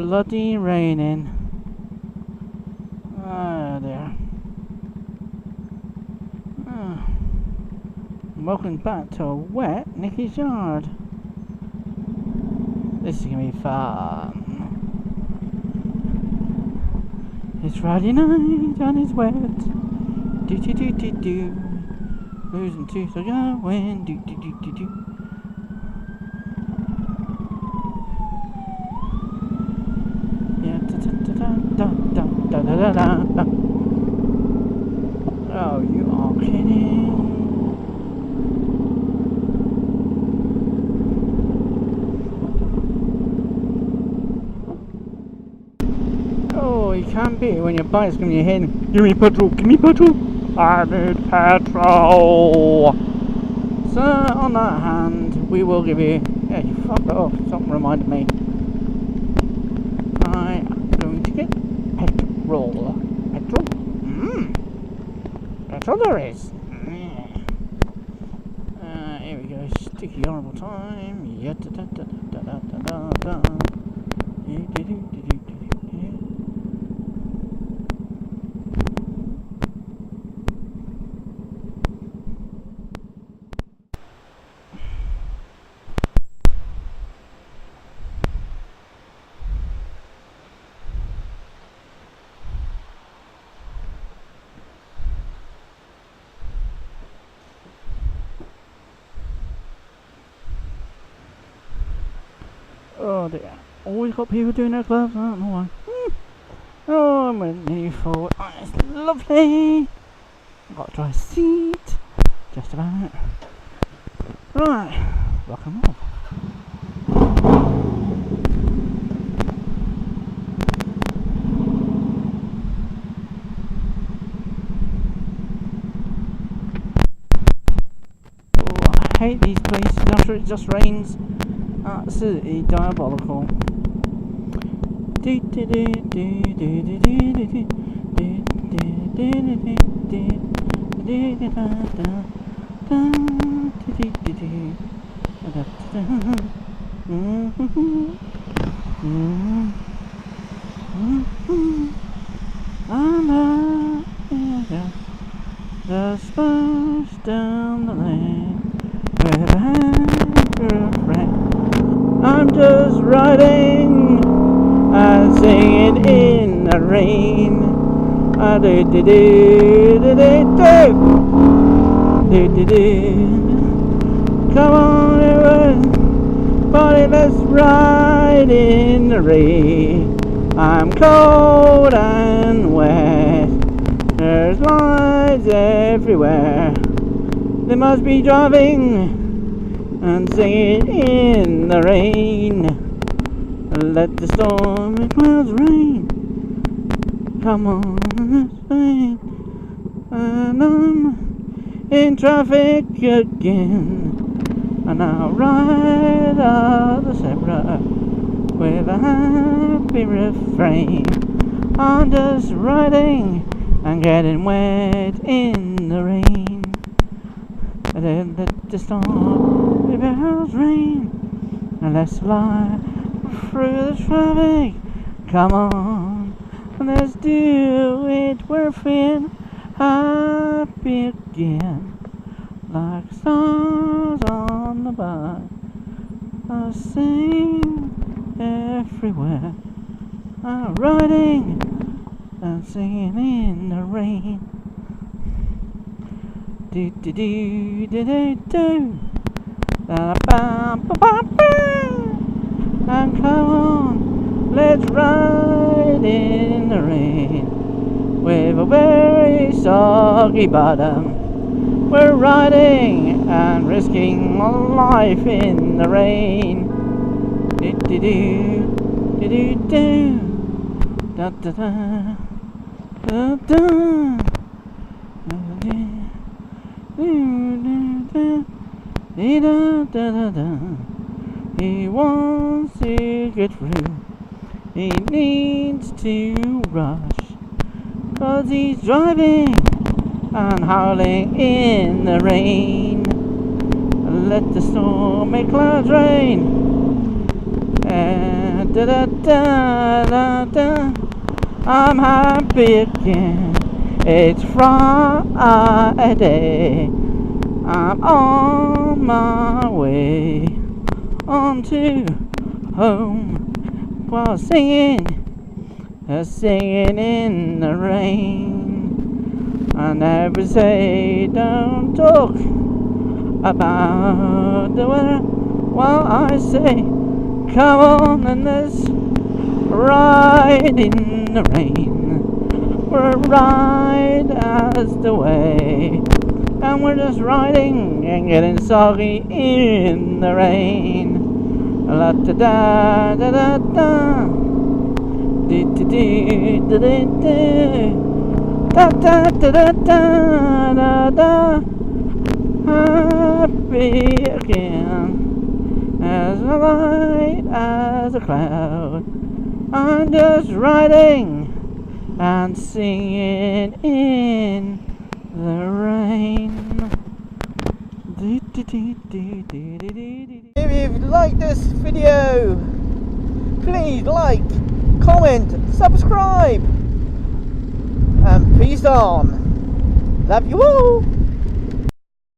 bloody raining. Oh dear. Oh. Welcome back to a wet Nicky's yard. This is gonna be fun. It's Friday night and it's wet. Do do do do do. Losing to the going. Do do do do do. Yeah. Da da da da da da da da. Oh, you are kidding. Oh, you can't beat it when your bike's coming in your head. Give me petrol, give me petrol. I need petrol. So, on that hand, we will give you... Yeah, you fucked it off. Something reminded me. I am going to get petrol. Petrol? Petrol there is. Here we go. Sticky horrible time. Yeah, da da da da da da da da. Oh dear. Always got people doing their gloves, I don't know why. Oh, I'm nearly forward. Oh, it's lovely. I've got a dry seat. Just about. Right. Rock and roll. Oh, I hate these places after it just rains. Absolutely diabolical. The splash down the lane with a happy refrain. I'm just riding and singing in the rain. Do do do do do do do. Come on, everybody, let's ride in the rain. I'm cold and wet. There's lights everywhere. They must be driving and singing in the rain. Let the stormy clouds rain. Come on, let's rain. And I'm in traffic again. And I'll ride out the zebra with a happy refrain. I'm just riding and getting wet in the rain. And then let the stormy clouds rain. And let's fly through the traffic. Come on, let's do it. We're feeling happy again, like stars on the bar. I sing everywhere. I'm riding and singing in the rain. Do do do do do do. Ba ba ba ba ba. And come on, let's ride in the rain with a very soggy bottom. We're riding and risking life in the rain. Do do do do do do. Da da da da da. Da da da da. He wants to get through. He needs to rush, 'cause he's driving and howling in the rain. Let the stormy clouds rain. And da da da da da. I'm happy again. It's Friday. I'm on my way on to home while singing in the rain. I never say don't talk about the weather while I say come on and let's ride in the rain. We're right as the way, and we're just riding and getting soggy in the rain. La da da da da da, dee dee dee dee dee dee, da da da da da da da. Happy again, as light as a cloud. I'm just riding and singing in the rain. If you've liked this video, please like, comment, subscribe, and peace on. Love you all.